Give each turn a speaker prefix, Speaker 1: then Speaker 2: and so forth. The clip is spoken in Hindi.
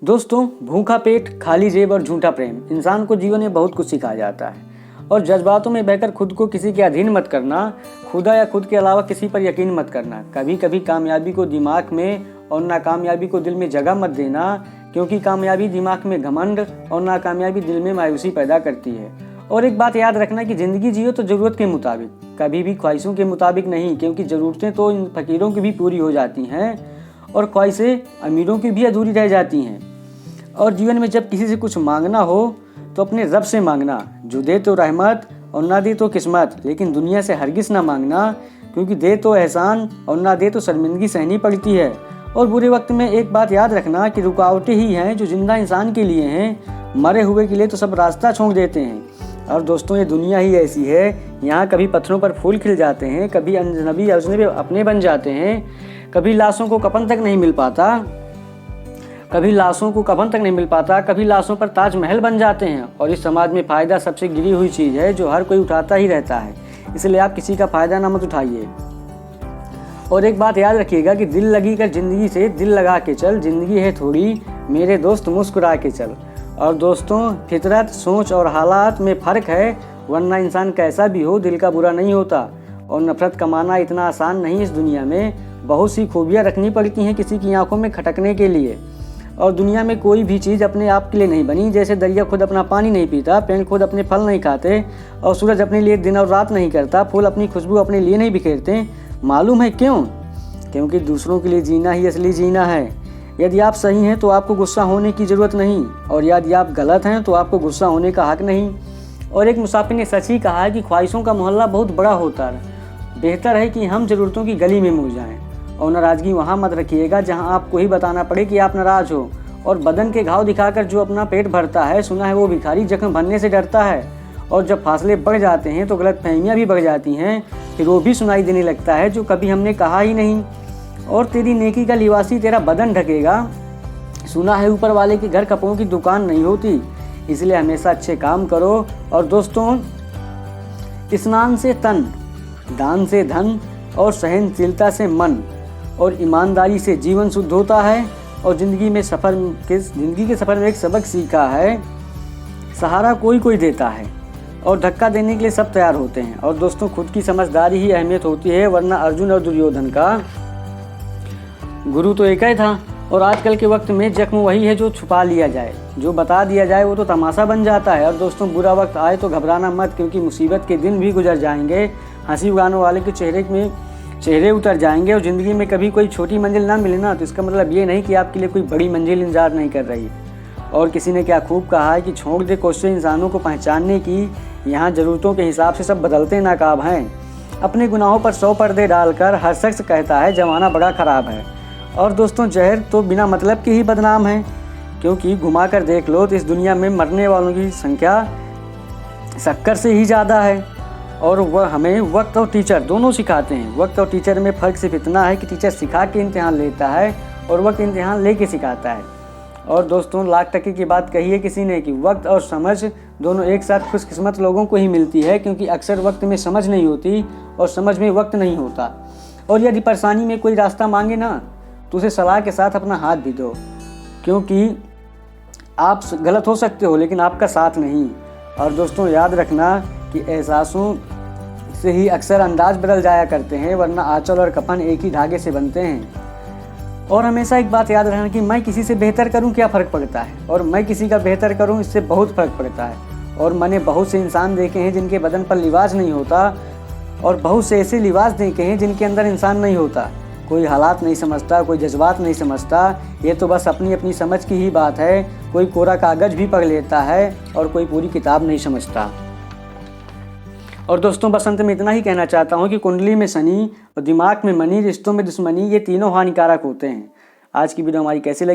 Speaker 1: दोस्तों, भूखा पेट, खाली जेब और झूठा प्रेम इंसान को जीवन में बहुत कुछ सिखाया जाता है। और जज्बातों में बहकर खुद को किसी के अधीन मत करना, खुदा या खुद के अलावा किसी पर यकीन मत करना। कभी कभी कामयाबी को दिमाग में और नाकामयाबी को दिल में जगह मत देना, क्योंकि कामयाबी दिमाग में घमंड और नाकामयाबी दिल में मायूसी पैदा करती है। और एक बात याद रखना कि ज़िंदगी जियो तो ज़रूरत के मुताबिक, कभी भी ख्वाहिशों के मुताबिक नहीं, क्योंकि ज़रूरतें तो इन फ़कीरों की भी पूरी हो जाती हैं और ख्वाहिशें अमीरों की भी अधूरी रह जाती हैं। और जीवन में जब किसी से कुछ मांगना हो तो अपने रब से मांगना, जो दे तो रहमत और ना दे तो किस्मत। लेकिन दुनिया से हरगिज़ ना मांगना, क्योंकि दे तो एहसान और ना दे तो शर्मिंदगी सहनी पड़ती है। और बुरे वक्त में एक बात याद रखना कि रुकावटें ही हैं जो जिंदा इंसान के लिए हैं, मरे हुए के लिए तो सब रास्ता छोड़ देते हैं। और दोस्तों, ये दुनिया ही ऐसी है, यहाँ कभी पत्थरों पर फूल खिल जाते हैं, कभी अजनबी अपने बन जाते हैं, कभी लाशों को कफन तक नहीं मिल पाता, कभी लाशों पर ताजमहल बन जाते हैं। और इस समाज में फ़ायदा सबसे गिरी हुई चीज़ है जो हर कोई उठाता ही रहता है, इसलिए आप किसी का फ़ायदा ना मत उठाइए। और एक बात याद रखिएगा कि दिल लगी कर ज़िंदगी से दिल लगा के चल, ज़िंदगी है थोड़ी मेरे दोस्त मुस्कुरा के चल। और दोस्तों, फितरत, सोच और हालात में फ़र्क है, वरना इंसान कैसा भी हो दिल का बुरा नहीं होता। और नफ़रत कमाना इतना आसान नहीं, इस दुनिया में बहुत सी खूबियाँ रखनी पड़ती हैं किसी की आंखों में खटकने के लिए। और दुनिया में कोई भी चीज़ अपने आप के लिए नहीं बनी। जैसे दरिया खुद अपना पानी नहीं पीता, पेड़ खुद अपने फल नहीं खाते, और सूरज अपने लिए दिन और रात नहीं करता, फूल अपनी खुशबू अपने लिए नहीं बिखेरते। मालूम है क्यों? क्योंकि दूसरों के लिए जीना ही असली जीना है। यदि आप सही हैं तो आपको गुस्सा होने की ज़रूरत नहीं, और यदि आप गलत हैं तो आपको गुस्सा होने का हक नहीं। और एक मुसाफिर ने सच ही कहा है कि ख्वाहिशों का मोहल्ला बहुत बड़ा होता है, बेहतर है कि हम ज़रूरतों की गली में मुड़ जाएं। और नाराज़गी वहाँ मत रखिएगा जहाँ आपको ही बताना पड़े कि आप नाराज़ हो। और बदन के घाव दिखाकर जो अपना पेट भरता है, सुना है वो भिखारी जख्म भरने से डरता है। और जब फासले बढ़ जाते हैं तो गलतफहमियाँ भी बढ़ जाती हैं, फिर वो भी सुनाई देने लगता है जो कभी हमने कहा ही नहीं। और तेरी नेकी का लिवासी तेरा बदन ढकेगा, सुना है ऊपर वाले के घर कपड़ों की दुकान नहीं होती, इसलिए हमेशा अच्छे काम करो। और दोस्तों, स्नान से तन, दान से धन, और सहनशीलता से मन, और ईमानदारी से जीवन शुद्ध होता है। और ज़िंदगी के सफ़र में एक सबक सीखा है, सहारा कोई कोई देता है और धक्का देने के लिए सब तैयार होते हैं। और दोस्तों, खुद की समझदारी ही अहमियत होती है, वरना अर्जुन और दुर्योधन का गुरु तो एक ही था। और आजकल के वक्त में जख्म वही है जो छुपा लिया जाए, जो बता दिया जाए वो तो तमाशा बन जाता है। और दोस्तों, बुरा वक्त आए तो घबराना मत, क्योंकि मुसीबत के दिन भी गुजर जाएंगे, हंसी उड़ाने वाले के चेहरे उतर जाएंगे। और ज़िंदगी में कभी कोई छोटी मंजिल ना मिले ना, तो इसका मतलब ये नहीं कि आपके लिए कोई बड़ी मंजिल इंतजार नहीं कर रही। और किसी ने क्या खूब कहा है कि छोड़ दे कोशिश इंसानों को पहचानने की, यहाँ ज़रूरतों के हिसाब से सब बदलते नाकाब हैं। अपने गुनाहों पर 100 पर्दे डालकर हर शख्स कहता है ज़माना बड़ा ख़राब है। और दोस्तों, जहर तो बिना मतलब के ही बदनाम है, क्योंकि घुमा कर देख लो तो इस दुनिया में मरने वालों की संख्या शक्कर से ही ज़्यादा है। और वह हमें वक्त और टीचर दोनों सिखाते हैं। वक्त और टीचर में फ़र्क सिर्फ इतना है कि टीचर सिखा के इम्तिहान लेता है और वक्त इम्तिहान लेके सिखाता है। और दोस्तों, लाख टके की बात कही है किसी ने कि वक्त और समझ दोनों एक साथ खुशकिस्मत लोगों को ही मिलती है, क्योंकि अक्सर वक्त में समझ नहीं होती और समझ में वक्त नहीं होता। और यदि परेशानी में कोई रास्ता मांगे ना, तो उसे सलाह के साथ अपना हाथ भी दो, क्योंकि आप गलत हो सकते हो लेकिन आपका साथ नहीं। और दोस्तों, याद रखना कि एहसासों से ही अक्सर अंदाज बदल जाया करते हैं, वरना आंचल और कफन एक ही धागे से बनते हैं। और हमेशा एक बात याद रखना कि मैं किसी से बेहतर करूं क्या फ़र्क पड़ता है, और मैं किसी का बेहतर करूं इससे बहुत फ़र्क पड़ता है। और मैंने बहुत से इंसान देखे हैं जिनके बदन पर लिबास नहीं होता, और बहुत से ऐसे लिबास देखे हैं जिनके अंदर इंसान नहीं होता। कोई हालात नहीं समझता, कोई जज्बात नहीं समझता, ये तो बस अपनी अपनी समझ की ही बात है। कोई कोरा कागज़ भी पढ़ लेता है और कोई पूरी किताब नहीं समझता। और दोस्तों, बसंत में इतना ही कहना चाहता हूँ कि कुंडली में शनि और दिमाग में मनी, रिश्तों में दुश्मनी, ये तीनों हानिकारक होते हैं। आज की वीडियो हमारी कैसी लगी?